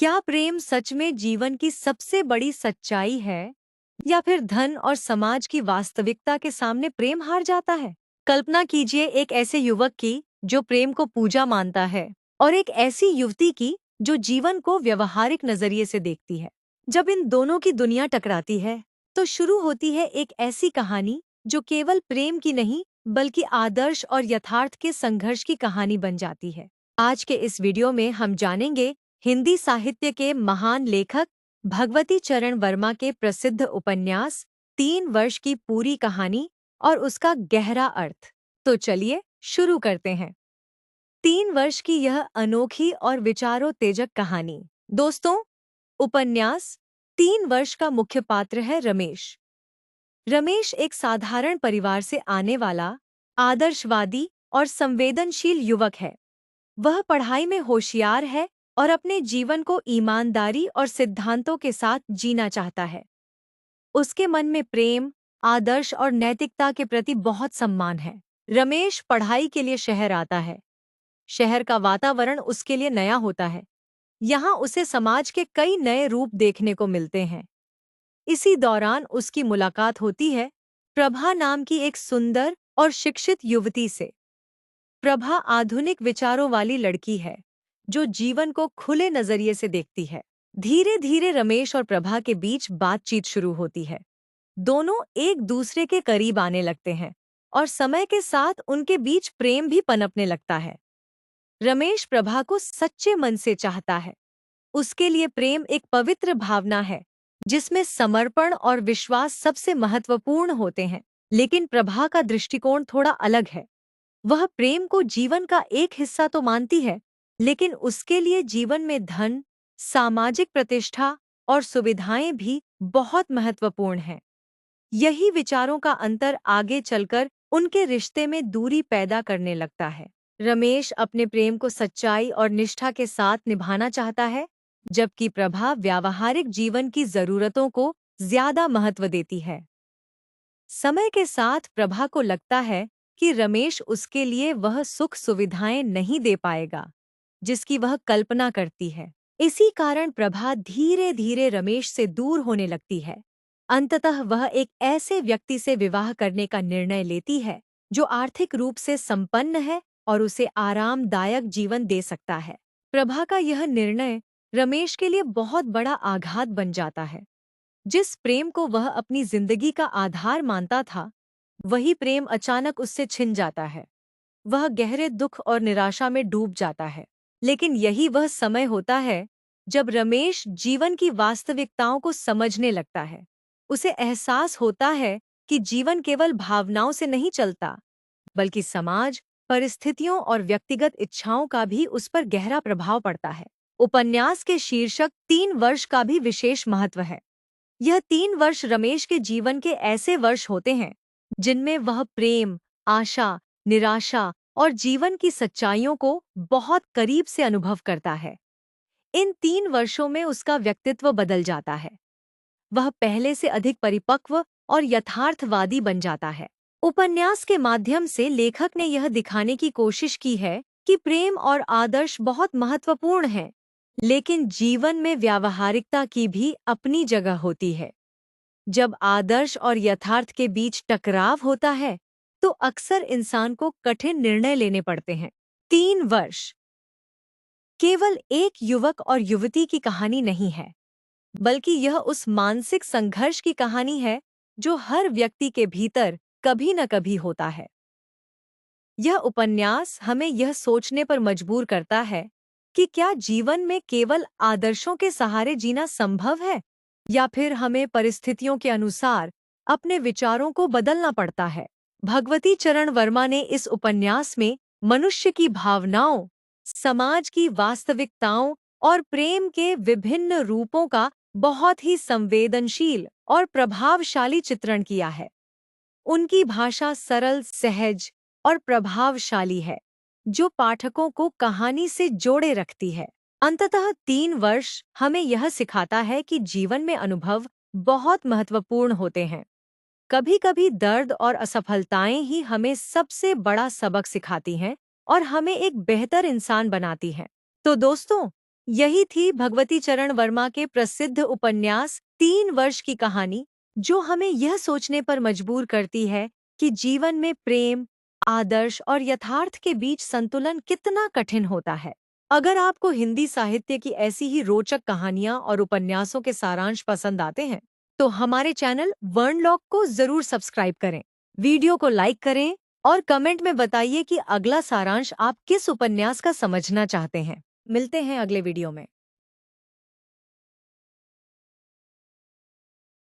क्या प्रेम सच में जीवन की सबसे बड़ी सच्चाई है या फिर धन और समाज की वास्तविकता के सामने प्रेम हार जाता है? कल्पना कीजिए एक ऐसे युवक की जो प्रेम को पूजा मानता है और एक ऐसी युवती की जो जीवन को व्यवहारिक नजरिए से देखती है। जब इन दोनों की दुनिया टकराती है तो शुरू होती है एक ऐसी कहानी जो केवल प्रेम की नहीं बल्कि आदर्श और यथार्थ के संघर्ष की कहानी बन जाती है। आज के इस वीडियो में हम जानेंगे हिंदी साहित्य के महान लेखक भगवती चरण वर्मा के प्रसिद्ध उपन्यास 3 वर्ष की पूरी कहानी और उसका गहरा अर्थ। तो चलिए शुरू करते हैं 3 वर्ष की यह अनोखी और विचारोत्तेजक कहानी। दोस्तों, उपन्यास 3 वर्ष का मुख्य पात्र है रमेश। रमेश एक साधारण परिवार से आने वाला आदर्शवादी और संवेदनशील युवक है। वह पढ़ाई में होशियार है और अपने जीवन को ईमानदारी और सिद्धांतों के साथ जीना चाहता है। उसके मन में प्रेम, आदर्श और नैतिकता के प्रति बहुत सम्मान है। रमेश पढ़ाई के लिए शहर आता है। शहर का वातावरण उसके लिए नया होता है। यहाँ उसे समाज के कई नए रूप देखने को मिलते हैं। इसी दौरान उसकी मुलाकात होती है प्रभा नाम की एक सुंदर और शिक्षित युवती से। प्रभा आधुनिक विचारों वाली लड़की है जो जीवन को खुले नजरिए से देखती है। धीरे धीरे रमेश और प्रभा के बीच बातचीत शुरू होती है। दोनों एक दूसरे के करीब आने लगते हैं और समय के साथ उनके बीच प्रेम भी पनपने लगता है। रमेश प्रभा को सच्चे मन से चाहता है। उसके लिए प्रेम एक पवित्र भावना है जिसमें समर्पण और विश्वास सबसे महत्वपूर्ण होते हैं। लेकिन प्रभा का दृष्टिकोण थोड़ा अलग है। वह प्रेम को जीवन का एक हिस्सा तो मानती है, लेकिन उसके लिए जीवन में धन, सामाजिक प्रतिष्ठा और सुविधाएं भी बहुत महत्वपूर्ण हैं। यही विचारों का अंतर आगे चलकर उनके रिश्ते में दूरी पैदा करने लगता है। रमेश अपने प्रेम को सच्चाई और निष्ठा के साथ निभाना चाहता है, जबकि प्रभा व्यावहारिक जीवन की जरूरतों को ज्यादा महत्व देती है। समय के साथ प्रभा को लगता है कि रमेश उसके लिए वह सुख सुविधाएं नहीं दे पाएगा जिसकी वह कल्पना करती है। इसी कारण प्रभा धीरे धीरे रमेश से दूर होने लगती है। अंततः वह एक ऐसे व्यक्ति से विवाह करने का निर्णय लेती है जो आर्थिक रूप से संपन्न है और उसे आरामदायक जीवन दे सकता है। प्रभा का यह निर्णय रमेश के लिए बहुत बड़ा आघात बन जाता है। जिस प्रेम को वह अपनी जिंदगी का आधार मानता था, वही प्रेम अचानक उससे छिन जाता है। वह गहरे दुख और निराशा में डूब जाता है। लेकिन यही वह समय होता है जब रमेश जीवन की वास्तविकताओं को समझने लगता है। उसे एहसास होता है कि जीवन केवल भावनाओं से नहीं चलता, बल्कि समाज, परिस्थितियों और व्यक्तिगत इच्छाओं का भी उस पर गहरा प्रभाव पड़ता है। उपन्यास के शीर्षक 3 वर्ष का भी विशेष महत्व है। यह 3 वर्ष रमेश के जीवन के ऐसे वर्ष होते हैं जिनमें वह प्रेम, आशा, निराशा और जीवन की सच्चाइयों को बहुत करीब से अनुभव करता है। इन 3 वर्षों में उसका व्यक्तित्व बदल जाता है। वह पहले से अधिक परिपक्व और यथार्थवादी बन जाता है। उपन्यास के माध्यम से लेखक ने यह दिखाने की कोशिश की है कि प्रेम और आदर्श बहुत महत्वपूर्ण हैं, लेकिन जीवन में व्यावहारिकता की भी अपनी जगह होती है। जब आदर्श और यथार्थ के बीच टकराव होता है, तो अक्सर इंसान को कठिन निर्णय लेने पड़ते हैं। 3 वर्ष केवल एक युवक और युवती की कहानी नहीं है, बल्कि यह उस मानसिक संघर्ष की कहानी है जो हर व्यक्ति के भीतर कभी न कभी होता है। यह उपन्यास हमें यह सोचने पर मजबूर करता है कि क्या जीवन में केवल आदर्शों के सहारे जीना संभव है, या फिर हमें परिस्थितियों के अनुसार अपने विचारों को बदलना पड़ता है। भगवती चरण वर्मा ने इस उपन्यास में मनुष्य की भावनाओं, समाज की वास्तविकताओं और प्रेम के विभिन्न रूपों का बहुत ही संवेदनशील और प्रभावशाली चित्रण किया है। उनकी भाषा सरल, सहज और प्रभावशाली है, जो पाठकों को कहानी से जोड़े रखती है। अंततः 3 वर्ष हमें यह सिखाता है कि जीवन में अनुभव बहुत महत्वपूर्ण होते हैं। कभी-कभी दर्द और असफलताएं ही हमें सबसे बड़ा सबक सिखाती हैं और हमें एक बेहतर इंसान बनाती हैं। तो दोस्तों, यही थी भगवती चरण वर्मा के प्रसिद्ध उपन्यास 3 वर्ष की कहानी, जो हमें यह सोचने पर मजबूर करती है कि जीवन में प्रेम, आदर्श और यथार्थ के बीच संतुलन कितना कठिन होता है। अगर आपको हिंदी साहित्य की ऐसी ही रोचक कहानियां और उपन्यासों के सारांश पसंद आते हैं, तो हमारे चैनल वर्णलॉक को जरूर सब्सक्राइब करें, वीडियो को लाइक करें और कमेंट में बताइए कि अगला सारांश आप किस उपन्यास का समझना चाहते हैं। मिलते हैं अगले वीडियो में।